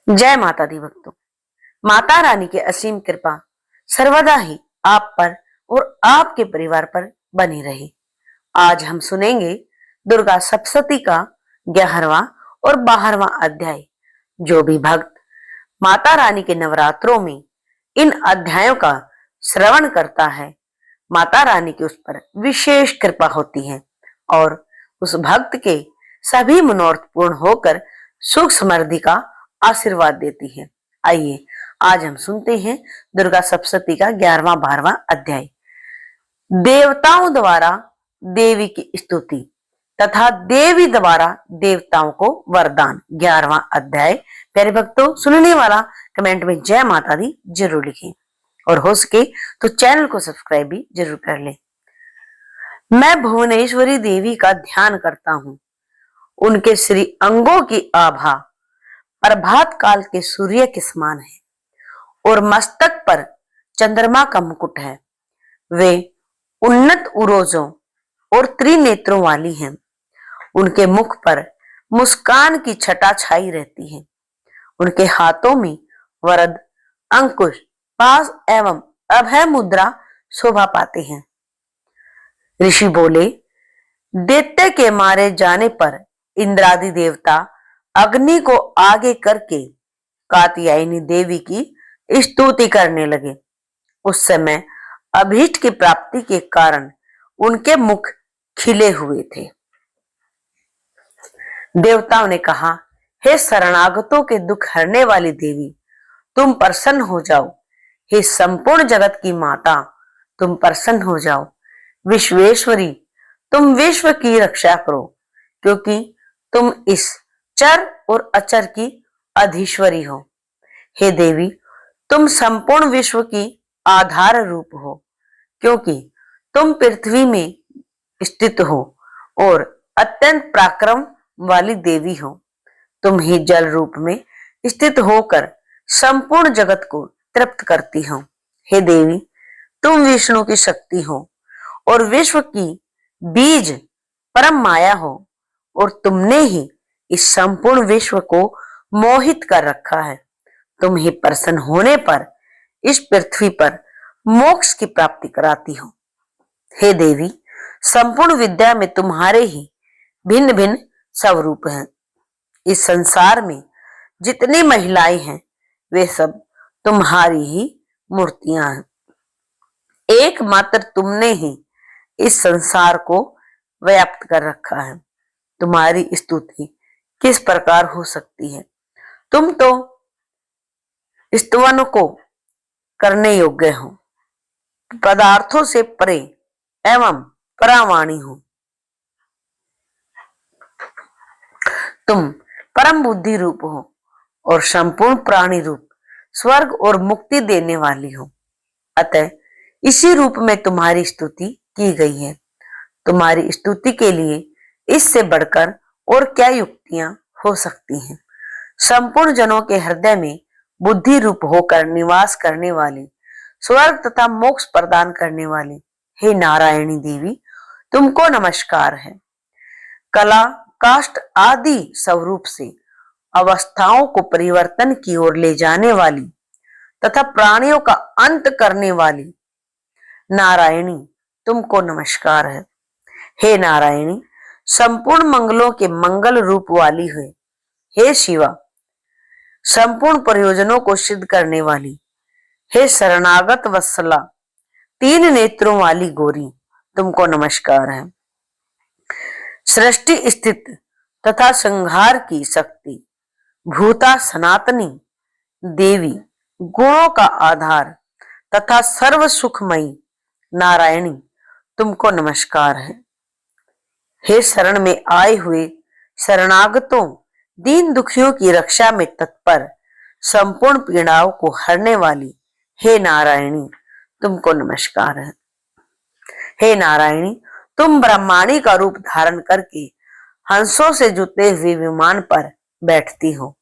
जय माता दी भक्तों। माता रानी की असीम कृपा सर्वदा ही आप पर और आपके परिवार पर बनी रही। आज हम सुनेंगे दुर्गा सप्तशती का 11वां और 12वां अध्याय। जो भी भक्त माता रानी के नवरात्रों में इन अध्यायों का श्रवण करता है, माता रानी की उस पर विशेष कृपा होती है और उस भक्त के सभी मनोरथ पूर्ण होकर सुख समृद्धि का आशीर्वाद देती है। आइए आज हम सुनते हैं दुर्गा सप्तशती का 11वां 12वां अध्याय। देवताओं द्वारा देवी की स्तुति तथा देवी द्वारा देवताओं को वरदान। 11वां अध्याय। प्यारे भक्तों, सुनने वाला कमेंट में जय माता दी जरूर लिखें और हो सके तो चैनल को सब्सक्राइब भी जरूर कर लें। मैं भुवनेश्वरी देवी का ध्यान करता हूँ। उनके श्री अंगों की आभा प्रभात काल के सूर्य के समान है और मस्तक पर चंद्रमा का मुकुट है। वे उन्नत उरोजों और त्रिनेत्रों वाली हैं। उनके मुख पर मुस्कान की छटा छाई रहती है। उनके हाथों में वरद, अंकुश, पास एवं अभय मुद्रा शोभा पाते हैं। ऋषि बोले, दैत्य के मारे जाने पर इंद्रादि देवता अग्नि को आगे करके कात्यायनी देवी की स्तुति करने लगे। उस समय अभीष्ट की प्राप्ति के कारण उनके मुख खिले हुए थे। देवताओं ने कहा, हे शरणागतों के दुख हरने वाली देवी, तुम प्रसन्न हो जाओ। हे संपूर्ण जगत की माता, तुम प्रसन्न हो जाओ। विश्वेश्वरी, तुम विश्व की रक्षा करो, क्योंकि तुम इस चर और अचर की अधीश्वरी हो। हे देवी, तुम संपूर्ण विश्व की आधार रूप हो, क्योंकि तुम पृथ्वी में स्थित हो और अत्यंत पराक्रम वाली देवी हो। तुम ही जल रूप में स्थित होकर संपूर्ण जगत को तृप्त करती हो। हे देवी, तुम विष्णु की शक्ति हो और विश्व की बीज परम माया हो और तुमने ही इस संपूर्ण विश्व को मोहित कर रखा है। तुम ही प्रसन्न होने पर इस पृथ्वी पर मोक्ष की प्राप्ति कराती हो। हे देवी, संपूर्ण विद्या में तुम्हारे ही भिन्न भिन्न स्वरूप हैं। इस संसार में जितनी महिलाएं हैं वे सब तुम्हारी ही मूर्तियां हैं। एकमात्र तुमने ही इस संसार को व्याप्त कर रखा है। तुम्हारी स्तुति किस प्रकार हो सकती है? तुम तो स्तवन को करने योग्य हो, पदार्थों से परे एवं परावाणी हो। तुम परम बुद्धि रूप हो और संपूर्ण प्राणी रूप, स्वर्ग और मुक्ति देने वाली हो। अतः इसी रूप में तुम्हारी स्तुति की गई है। तुम्हारी स्तुति के लिए इससे बढ़कर और क्या युक्तियां हो सकती हैं? संपूर्ण जनों के हृदय में बुद्धि रूप होकर निवास करने वाली, स्वर्ग तथा मोक्ष प्रदान करने वाली, हे नारायणी देवी, तुमको नमस्कार है। कला, काष्ठ आदि स्वरूप से अवस्थाओं को परिवर्तन की ओर ले जाने वाली तथा प्राणियों का अंत करने वाली नारायणी, तुमको नमस्कार है। हे नारायणी, संपूर्ण मंगलों के मंगल रूप वाली है। हे शिवा, संपूर्ण प्रयोजनों को सिद्ध करने वाली, हे शरणागत वत्सला, तीन नेत्रों वाली गौरी, तुमको नमस्कार है। सृष्टि स्थित तथा संहार की शक्ति, भूता सनातनी देवी, गुणों का आधार तथा सर्व सुखमयी नारायणी, तुमको नमस्कार है। हे शरण में आए हुए शरणागतों, दीन दुखियों की रक्षा में तत्पर, संपूर्ण पीड़ाओं को हरने वाली, हे नारायणी, तुमको नमस्कार है। हे नारायणी, तुम ब्रह्माणी का रूप धारण करके हंसों से जुते हुए विमान पर बैठती हो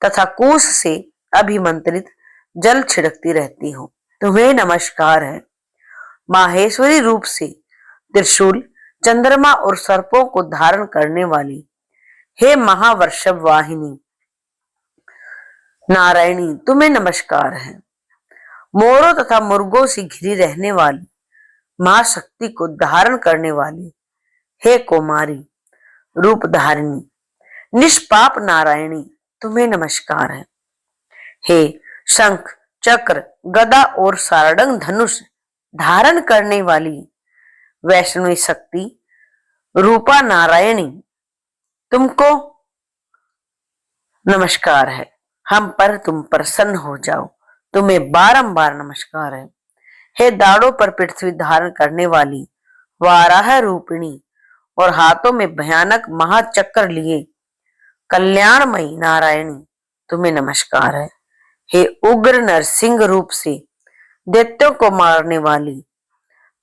तथा कुश से अभिमंत्रित जल छिड़कती रहती हो। तुम्हें नमस्कार है। माहेश्वरी रूप से त्रिशूल, चंद्रमा और सर्पों को धारण करने वाली, हे महावर्षभ वाहिनी, नारायणी तुम्हें नमस्कार है। मोरों तथा मुर्गों से घिरी रहने वाली महाशक्ति को धारण करने वाली हे कुमारी रूप धारिणी निष्पाप नारायणी तुम्हें नमस्कार है। हे शंख चक्र गदा और सारंग धनुष धारण करने वाली वैष्णवी शक्ति रूपा नारायणी तुमको नमस्कार है। हम पर तुम प्रसन्न हो जाओ, तुम्हें बारंबार नमस्कार है। हे दाढ़ों पर पृथ्वी धारण करने वाली वाराह रूपिणी और हाथों में भयानक महाचक्र लिए कल्याणमयी नारायणी तुम्हें नमस्कार है। हे उग्र नरसिंह रूप से दैत्यों को मारने वाली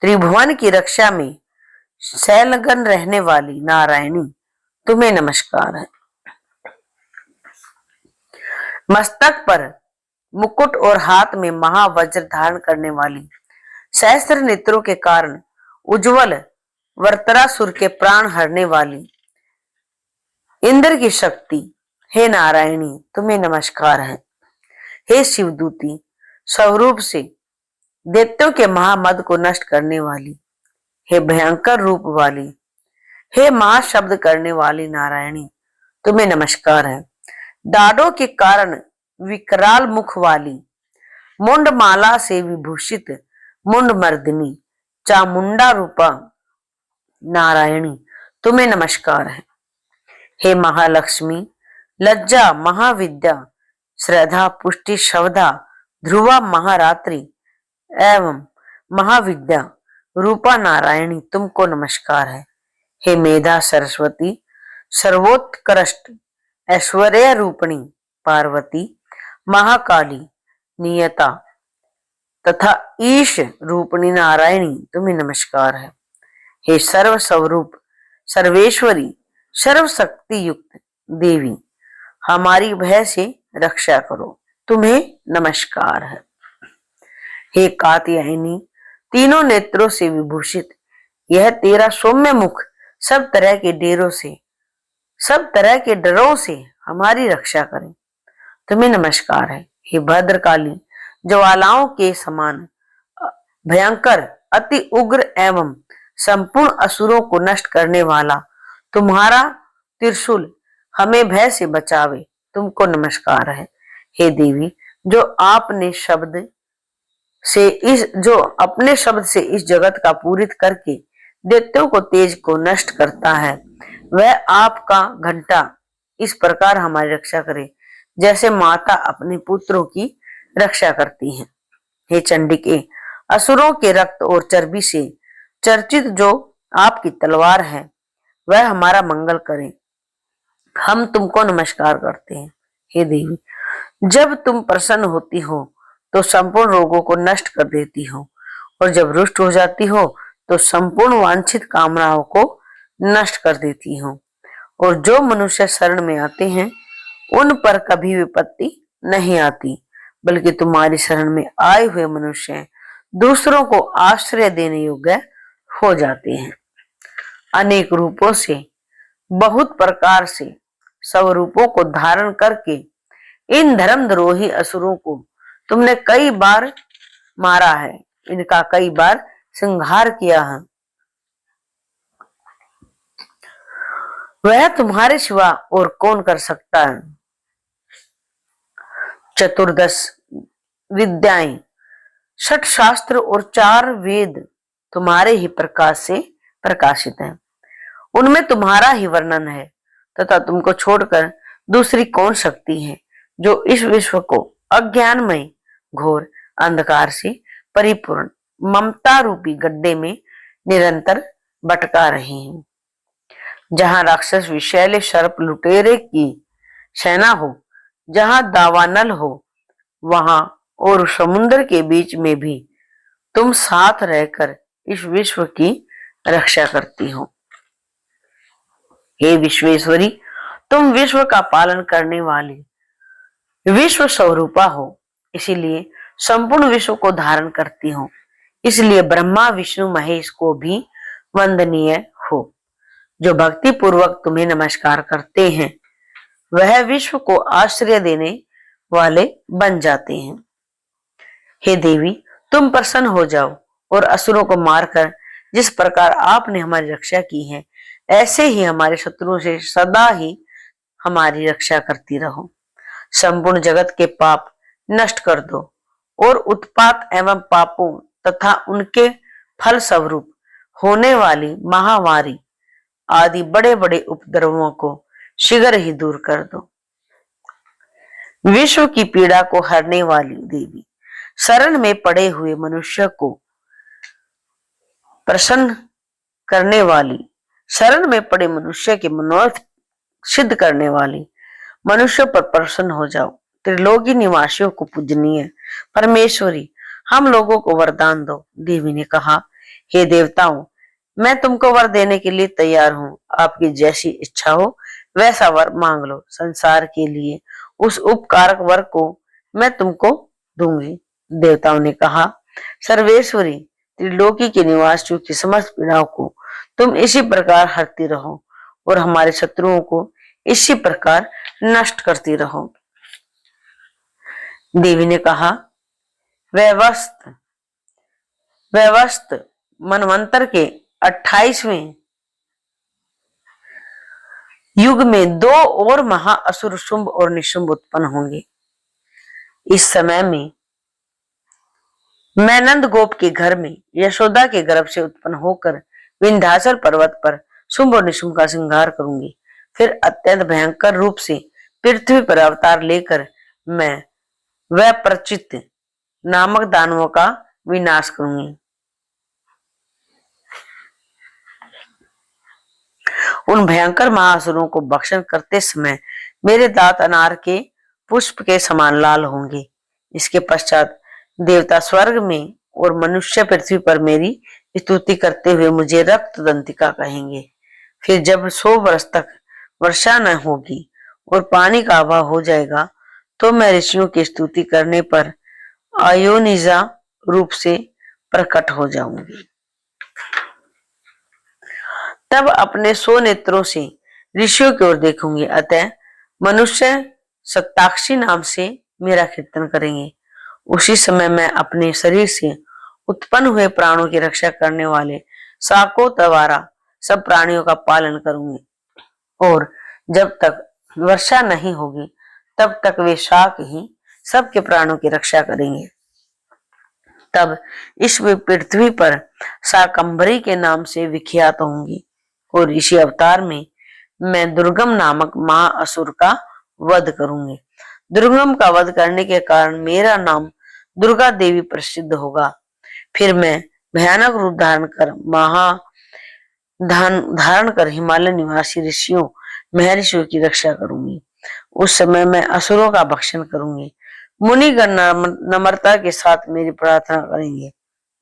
त्रिभुवन की रक्षा में शैलगन रहने वाली नारायणी तुम्हें नमस्कार है। मस्तक पर मुकुट और हाथ में महावज्र धारण करने वाली सहस्त्र नेत्रों के कारण उज्जवल वर्तरासुर के प्राण हरने वाली इंद्र की शक्ति हे नारायणी तुम्हें नमस्कार है। हे शिवदूती स्वरूप से दैत्यों के महामद को नष्ट करने वाली हे भयंकर रूप वाली हे महाशब्द करने वाली नारायणी तुम्हें नमस्कार है। दाढ़ों के कारण विकराल मुख वाली मुंड माला से विभूषित मुंड मर्दिनी चामुंडा रूपा नारायणी तुम्हें नमस्कार है। हे महालक्ष्मी लज्जा महाविद्या श्रद्धा पुष्टि शवधा ध्रुवा महारात्रि एवं महाविद्या रूपा नारायणी तुमको नमस्कार है। हे मेधा सरस्वती सर्वोत्कृष्ट ऐश्वर्य रूपणी पार्वती महाकाली नियता तथा ईश रूपणी नारायणी तुम्हें नमस्कार है। हे सर्व स्वरूप सर्वेश्वरी सर्वशक्ति युक्त देवी हमारी भय से रक्षा करो तुम्हें नमस्कार है। हे कात्यायनी तीनों नेत्रों से विभूषित यह तेरा सौम्य मुख सब तरह के डेरों से सब तरह के डरों से हमारी रक्षा करे तुम्हें नमस्कार है। हे भद्रकाली ज्वालाओं के समान भयंकर अति उग्र एवं संपूर्ण असुरों को नष्ट करने वाला तुम्हारा त्रिशूल हमें भय से बचावे तुमको नमस्कार है। हे देवी जो अपने शब्द से इस जगत का पूरित करके दैत्यों को तेज को नष्ट करता है वह आपका घंटा इस प्रकार हमारी रक्षा करे जैसे माता अपने पुत्रों की रक्षा करती है। हे चंडिके असुरों के रक्त और चर्बी से चर्चित जो आपकी तलवार है वह हमारा मंगल करे हम तुमको नमस्कार करते हैं। हे देवी जब तुम प्रसन्न होती हो तो संपूर्ण रोगों को नष्ट कर देती हो और जब रुष्ट हो जाती हो तो संपूर्ण वांछित कामनाओं को नष्ट कर देती हो और जो मनुष्य शरण में आते हैं उन पर कभी विपत्ति नहीं आती बल्कि तुम्हारी शरण में आए हुए मनुष्य दूसरों को आश्रय देने योग्य हो जाते हैं। अनेक रूपों से बहुत प्रकार से सब रूपों को धारण करके इन धर्मद्रोही असुरों को तुमने कई बार मारा है इनका कई बार संहार किया है। वह तुम्हारे सिवा और कौन कर सकता है। चतुर्दश विद्याएं 6 शास्त्र और 4 वेद तुम्हारे ही प्रकाश से प्रकाशित हैं उनमें तुम्हारा ही वर्णन है तथा तुमको छोड़कर दूसरी कौन शक्ति है जो इस विश्व को अज्ञानमय घोर अंधकार से परिपूर्ण ममता रूपी गड्ढे में निरंतर भटका रही है। जहां राक्षस विषैले सर्प लुटेरे की सेना हो जहां दावानल हो वहां और समुद्र के बीच में भी तुम साथ रहकर इस विश्व की रक्षा करती हो। हे विश्वेश्वरी तुम विश्व का पालन करने वाली विश्व स्वरूपा हो इसीलिए संपूर्ण विश्व को धारण करती हो इसलिए ब्रह्मा विष्णु महेश को भी वंदनीय हो। जो भक्ति पूर्वक तुम्हें नमस्कार करते हैं वह विश्व को आश्रय देने वाले बन जाते हैं। हे देवी, तुम प्रसन्न हो जाओ और असुरों को मारकर जिस प्रकार आपने हमारी रक्षा की है, ऐसे ही हमारे शत्रुओं से सदा ही हमारी रक्षा करती रहो। संपूर्ण जगत के पाप नष्ट कर दो और उत्पात एवं पापों तथा उनके फल स्वरूप होने वाली महामारी आदि बड़े बड़े उपद्रवों को शीघ्र ही दूर कर दो। विश्व की पीड़ा को हरने वाली देवी, शरण में पड़े हुए मनुष्य को प्रसन्न करने वाली, शरण में पड़े मनुष्य के मनोरथ सिद्ध करने वाली, मनुष्य पर प्रसन्न हो जाओ। त्रिलोकी निवासियों को पूजनीय परमेश्वरी, हम लोगों को वरदान दो। देवी ने कहा, हे देवताओं, मैं तुमको वर देने के लिए तैयार हूँ। आपकी जैसी इच्छा हो वैसा वर मांग लो। संसार के लिए उस उपकारक वर को मैं तुमको दूंगी। देवताओं ने कहा, सर्वेश्वरी, त्रिलोकी के निवासियों की समस्त पीड़ाओं को तुम इसी प्रकार हरती रहो और हमारे शत्रुओं को इसी प्रकार नष्ट करती रहो। देवी ने कहा, व्यवस्थ मनवंतर के 28वें युग में दो और महाअसुर शुंभ और निशुंभ उत्पन्न होंगे। इस समय में मैं नंद गोप के घर में यशोदा के गर्भ से उत्पन्न होकर विंध्याचल पर्वत पर शुंभ और निशुंभ का संहार करूंगी। फिर अत्यंत भयंकर रूप से पृथ्वी पर अवतार लेकर मैं वह प्रचित नामक दानवों का विनाश करूंगी। उन भयंकर महाअसुरों को भक्षण करते समय मेरे दांत अनार के पुष्प के समान लाल होंगे। इसके पश्चात देवता स्वर्ग में और मनुष्य पृथ्वी पर मेरी स्तुति करते हुए मुझे रक्त दंतिका कहेंगे। फिर जब 100 वर्ष तक वर्षा न होगी और पानी का अभाव हो जाएगा, तो मैं ऋषियों की स्तुति करने पर अयोनिजा रूप से प्रकट हो जाऊंगी। तब अपने 100 नेत्रों से ऋषियों की ओर देखूंगी। अतः मनुष्य सत्ताक्षी नाम से मेरा कीर्तन करेंगे। उसी समय मैं अपने शरीर से उत्पन्न हुए प्राणों की रक्षा करने वाले शाकों द्वारा सब प्राणियों का पालन करूंगी और जब तक वर्षा नहीं होगी तब तक वे शाक ही सबके प्राणों की रक्षा करेंगे। तब इस पृथ्वी पर शाकंभरी के नाम से विख्यात होंगी और इसी अवतार में मैं दुर्गम नामक महाअसुर का वध करूंगी। दुर्गम का वध करने के कारण मेरा नाम दुर्गा देवी प्रसिद्ध होगा। फिर मैं भयानक रूप धारण कर हिमालय निवासी ऋषियों महर्षियों की रक्षा करूंगी। उस समय मैं असुरों का भक्षण करूंगी। मुनिगण नम्रता के साथ मेरी प्रार्थना करेंगे।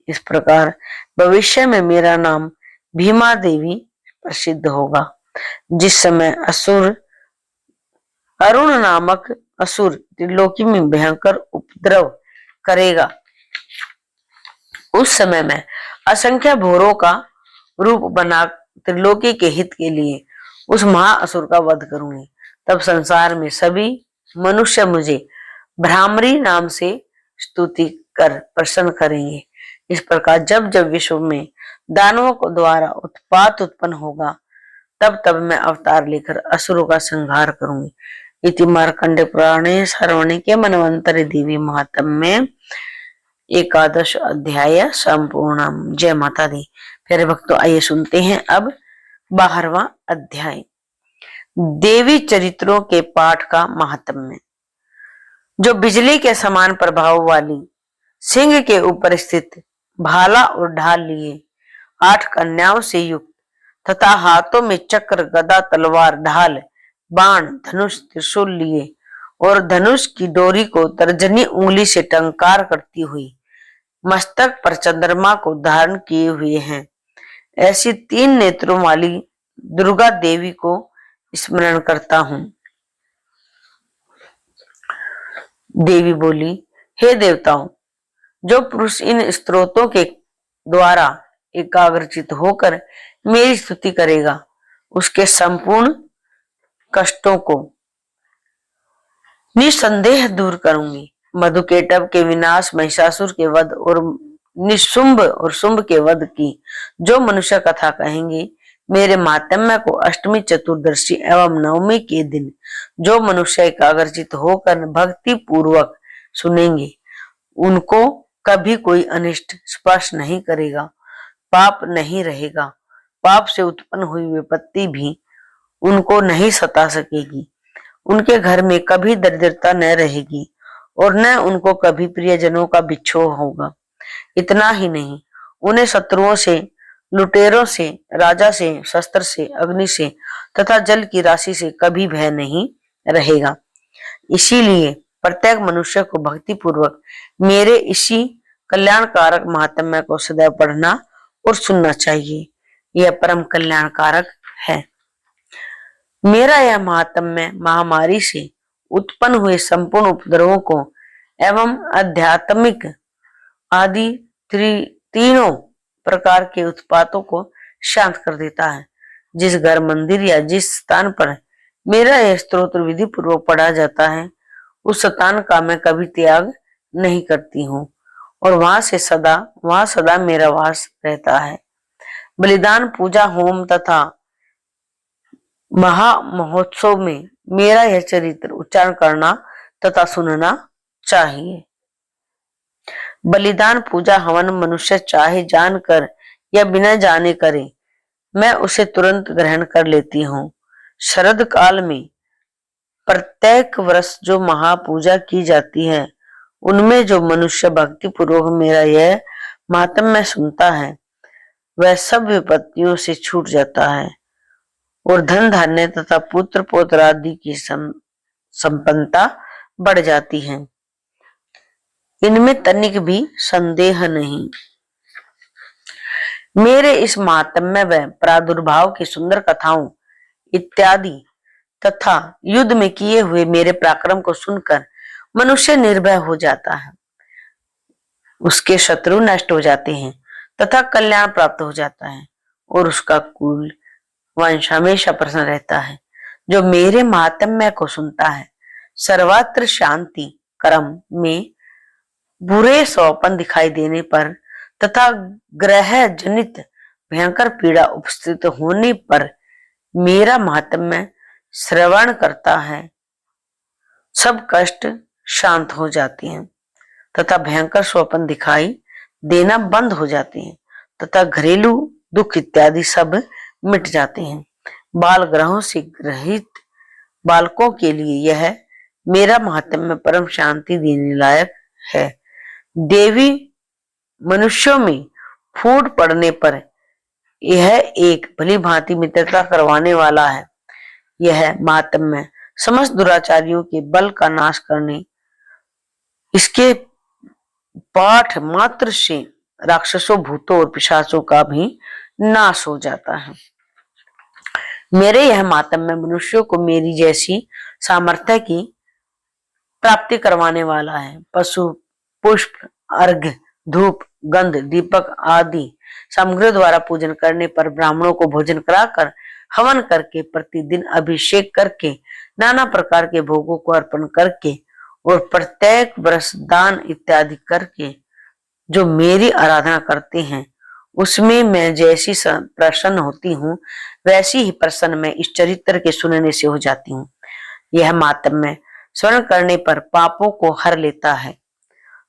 इस प्रकार भविष्य में मेरा नाम भीमा देवी प्रसिद्ध होगा। जिस समय अरुण नामक असुर त्रिलोकी में भयंकर उपद्रव करेगा, उस समय मैं असंख्य भोरों का रूप बना त्रिलोकी के हित के लिए उस महाअसुर का वध करूंगी। तब संसार में सभी मनुष्य मुझे भ्रामरी नाम से स्तुति कर प्रसन्न करेंगे। इस प्रकार जब जब विश्व में दानवों को द्वारा उत्पात उत्पन्न होगा, तब तब मैं अवतार लेकर असुरों का संहार करूंगी। इति मार्कंडे पुराणे सर्वणे के मनवंतरि देवी महात्म्य में 11 अध्याय संपूर्णम। जय माता दी। प्यारे भक्तों, आइए सुनते हैं अब 12वां अध्याय, देवी चरित्रों के पाठ का महात्म्य। जो बिजली के समान प्रभाव वाली सिंह के ऊपर स्थित भाला और ढाल लिए 8 कन्याओं से युक्त तथा हाथों में चक्र, गदा, तलवार, ढाल, बाण, धनुष, त्रिशूल लिए और धनुष की डोरी को तर्जनी उंगली से टंकार करती हुई मस्तक पर चंद्रमा को धारण किए हुए हैं, ऐसी 3 नेत्रों वाली दुर्गा देवी को स्मरण करता हूं। देवी बोली, हे देवताओं, जो पुरुष इन स्तोत्रों के द्वारा एकाग्रचित होकर मेरी स्तुति करेगा, उसके संपूर्ण कष्टों को निसंदेह दूर करूंगी। मधुकेटव के विनाश, महिषासुर के वध और निशुंभ और शुंभ के वध की जो मनुष्य कथा कहेंगे, मेरे मातम्य को अष्टमी, चतुर्दशी एवं नवमी के दिन जो मनुष्य एकाग्रचित होकर भक्ति पूर्वक सुनेंगे, उनको कभी कोई अनिष्ट स्पर्श नहीं करेगा, पाप नहीं रहेगा। पाप से उत्पन्न हुई विपत्ति भी उनको नहीं सता सकेगी। उनके घर में कभी दरिद्रता न रहेगी और न उनको कभी प्रियजनों का बिछोह होगा। इतना ही नहीं, उन्हें शत्रुओं से, लुटेरों से, राजा से, शस्त्र से, अग्नि से तथा जल की राशि से कभी भय नहीं रहेगा। इसीलिए प्रत्येक मनुष्य को भक्ति पूर्वक मेरे इसी कल्याणकारक महात्म्य को सदैव पढ़ना और सुनना चाहिए। यह परम कल्याणकारक है। मेरा यह महात्म्य महामारी से उत्पन्न हुए संपूर्ण उपद्रवों को एवं आध्यात्मिक आदि तीनों प्रकार के उत्पातों को शांत कर देता है। जिस घर, मंदिर या जिस स्थान पर मेरा यह स्तोत्र विधि पूर्वक पढ़ा जाता है, उस स्थान का मैं कभी त्याग नहीं करती हूँ और वहां सदा मेरा वास रहता है। बलिदान, पूजा, होम तथा महा महोत्सव में मेरा यह चरित्र उच्चारण करना तथा सुनना चाहिए। बलिदान, पूजा, हवन मनुष्य चाहे जानकर या बिना जाने करे, मैं उसे तुरंत ग्रहण कर लेती हूँ। शरद काल में प्रत्येक वर्ष जो महापूजा की जाती है, उनमें जो मनुष्य भक्ति पूर्वक मेरा यह महात्म्य सुनता है, वह सब विपत्तियों से छूट जाता है और धन धान्य तथा पुत्र पौत्र आदि की संपन्नता बढ़ जाती है। इनमें तनिक भी संदेह नहीं। मेरे इस महात्म्य व प्रादुर्भाव की सुंदर कथाओं इत्यादि तथा युद्ध में किए हुए मेरे पराक्रम को सुनकर मनुष्य निर्भय हो जाता है, उसके शत्रु नष्ट हो जाते हैं तथा कल्याण प्राप्त हो जाता है और उसका कुल वंश हमेशा प्रसन्न रहता है। जो मेरे महात्म्य को सुनता है, सर्वत्र शांति कर्म में बुरे स्वप्न दिखाई देने पर तथा ग्रह जनित भयंकर पीड़ा उपस्थित होने पर मेरा महात्म्य श्रवण करता है, सब कष्ट शांत हो जाते हैं तथा भयंकर स्वप्न दिखाई देना बंद हो जाते हैं तथा घरेलू दुख इत्यादि सब मिट जाते हैं। बाल ग्रहों से ग्रहित बालकों के लिए यह मेरा महात्म्य परम शांति देने लायक है। देवी मनुष्यों में फूट पड़ने पर यह एक भली भांति मित्रता करवाने वाला है। यह महात्म्य समस्त दुराचारियों के बल का नाश करने, इसके पाठ मात्र से राक्षसों, भूतों और पिशाचों का भी नाश हो जाता है। मेरे यह महात्म्य मनुष्यों को मेरी जैसी सामर्थ्य की प्राप्ति करवाने वाला है। पशु, पुष्प, अर्घ्य, धूप, गंध, दीपक आदि सामग्री द्वारा पूजन करने पर, ब्राह्मणों को भोजन कराकर, हवन करके, प्रतिदिन अभिषेक करके, नाना प्रकार के भोगों को अर्पण करके और प्रत्येक वर्ष दान इत्यादि करके जो मेरी आराधना करते हैं, उसमें मैं जैसी प्रसन्न होती हूँ, वैसी ही प्रसन्न मैं इस चरित्र के सुनने से हो जाती हूँ। यह महात्म्य श्रवण करने पर पापों को हर लेता है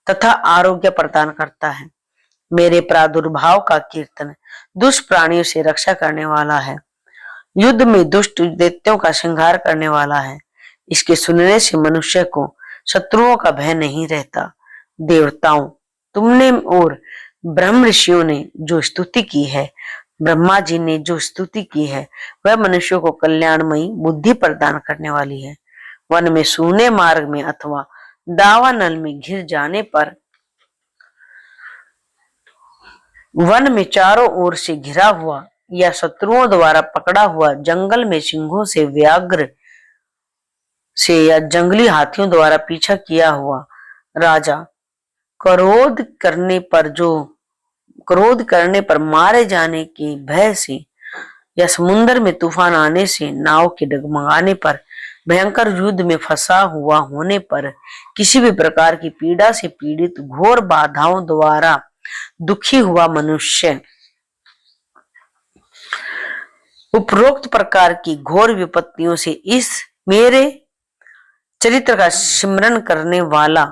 तथा आरोग्य प्रदान करता है। मेरे प्रादुर्भाव का कीर्तन दुष्ट प्राणियों से रक्षा करने वाला है, युद्ध में दुष्ट दैत्यों का संहार करने वाला है। इसके सुनने से मनुष्य को शत्रुओं का भय नहीं रहता। देवताओं, तुमने और ब्रह्म ऋषियों ने जो स्तुति की है, ब्रह्मा जी ने जो स्तुति की है, वह मनुष्यों को कल्याणमयी बुद्धि प्रदान करने वाली है। वन में सूने मार्ग में अथवा दावानल में घिर जाने पर, वन में चारों ओर से घिरा हुआ या शत्रुओं द्वारा पकड़ा हुआ, जंगल में सिंहों से, व्याघ्र से या जंगली हाथियों द्वारा पीछा किया हुआ राजा, क्रोध करने पर मारे जाने के भय से या समुद्र में तूफान आने से, नाव के डगमगाने पर भयंकर युद्ध में फंसा हुआ होने पर किसी भी प्रकार की पीड़ा से पीड़ित घोर बाधाओं द्वारा दुखी हुआ मनुष्य उपरोक्त प्रकार की घोर विपत्तियों से इस मेरे चरित्र का स्मरण करने वाला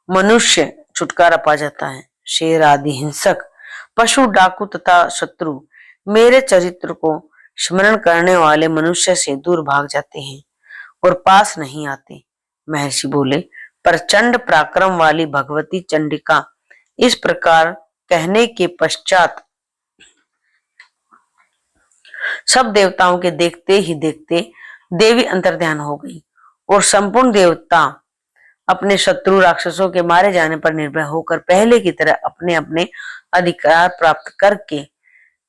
मनुष्य छुटकारा पा जाता है। शेर आदि हिंसक, पशु, डाकू तथा शत्रु मेरे चरित्र को स्मरण करने वाले मनुष्य से दूर भाग जाते हैं और पास नहीं आते। महर्षि बोले, प्रचंड पराक्रम वाली भगवती चंडिका इस प्रकार कहने के पश्चात सब देवताओं के देखते ही देखते देवी अंतर्ध्यान हो गई और संपूर्ण देवता अपने शत्रु राक्षसों के मारे जाने पर निर्भय होकर पहले की तरह अपने अपने अधिकार प्राप्त करके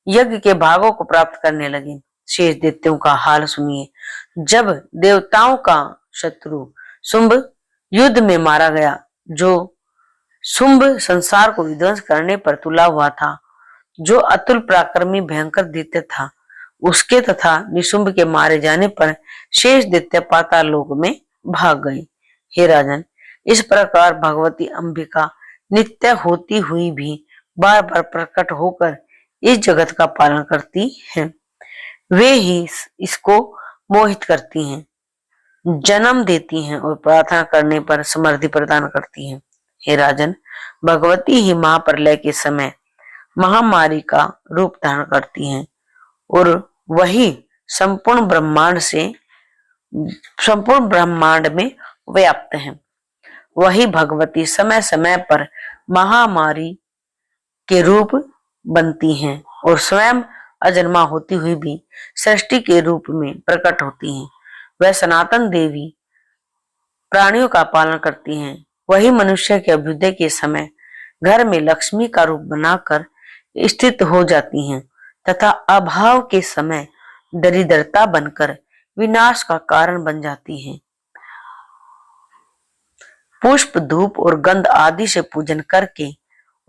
यज्ञ के भागों को प्राप्त करने लगे। शेष दैत्यों का हाल सुनिए। जब देवताओं का शत्रु शुंभ युद्ध में मारा गया, जो शुंभ संसार को विध्वंस करने पर तुला हुआ था, जो अतुल पराक्रमी भयंकर दैत्य था, उसके तथा निशुंभ के मारे जाने पर शेष दैत्य पाताल लोक में भाग गए। हे राजन, इस प्रकार भगवती अंबिका नित्य होती हुई भी बार बार प्रकट होकर इस जगत का पालन करती हैं। वे ही इसको मोहित करती हैं, जन्म देती हैं और प्रार्थना करने पर समृद्धि प्रदान करती हैं। हे राजन, भगवती ही महाप्रलय के समय महामारी का रूप धारण करती हैं और वही संपूर्ण ब्रह्मांड में व्याप्त हैं। वही भगवती समय समय पर महामारी के रूप बनती हैं और स्वयं अजन्मा होती हुई भी सृष्टि के रूप में प्रकट होती हैं। वह सनातन देवी प्राणियों का पालन करती हैं। वही मनुष्य के अभ्युदय के समय घर में लक्ष्मी का रूप बनाकर स्थित हो जाती हैं तथा अभाव के समय दरिद्रता बनकर विनाश का कारण बन जाती हैं। पुष्प, धूप और गंध आदि से पूजन करके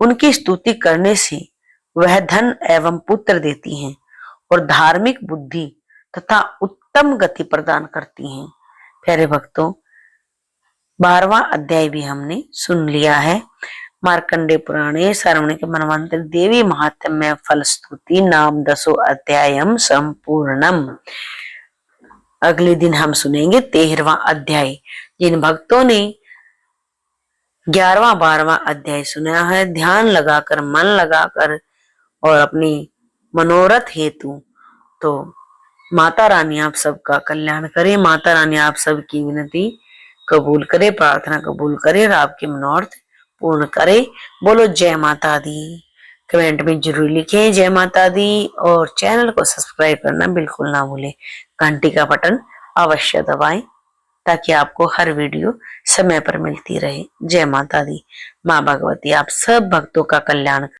उनकी स्तुति करने से वह धन एवं पुत्र देती हैं और धार्मिक बुद्धि तथा उत्तम गति प्रदान करती हैं। प्यारे भक्तों, 12वां अध्याय भी हमने सुन लिया है। मार्कंडे पुराणे सार्वणिक मनवंतर देवी महात्म्य फलस्तुति नाम 10 अध्यायम संपूर्णम। अगले दिन हम सुनेंगे 13वां अध्याय। जिन भक्तों ने 11वां 12वां अध्याय सुना है, ध्यान लगाकर, मन लगाकर और अपनी मनोरथ हेतु, तो माता रानी आप सबका कल्याण करे। माता रानी आप सबकी विनती कबूल करे, प्रार्थना कबूल करे और आपके मनोरथ पूर्ण करे। बोलो जय माता दी। कमेंट में जरूर लिखें जय माता दी और चैनल को सब्सक्राइब करना बिल्कुल ना भूलें। घंटी का बटन अवश्य दबाएं ताकि आपको हर वीडियो समय पर मिलती रहे। जय माता दी। माँ भगवती आप सब भक्तों का कल्याण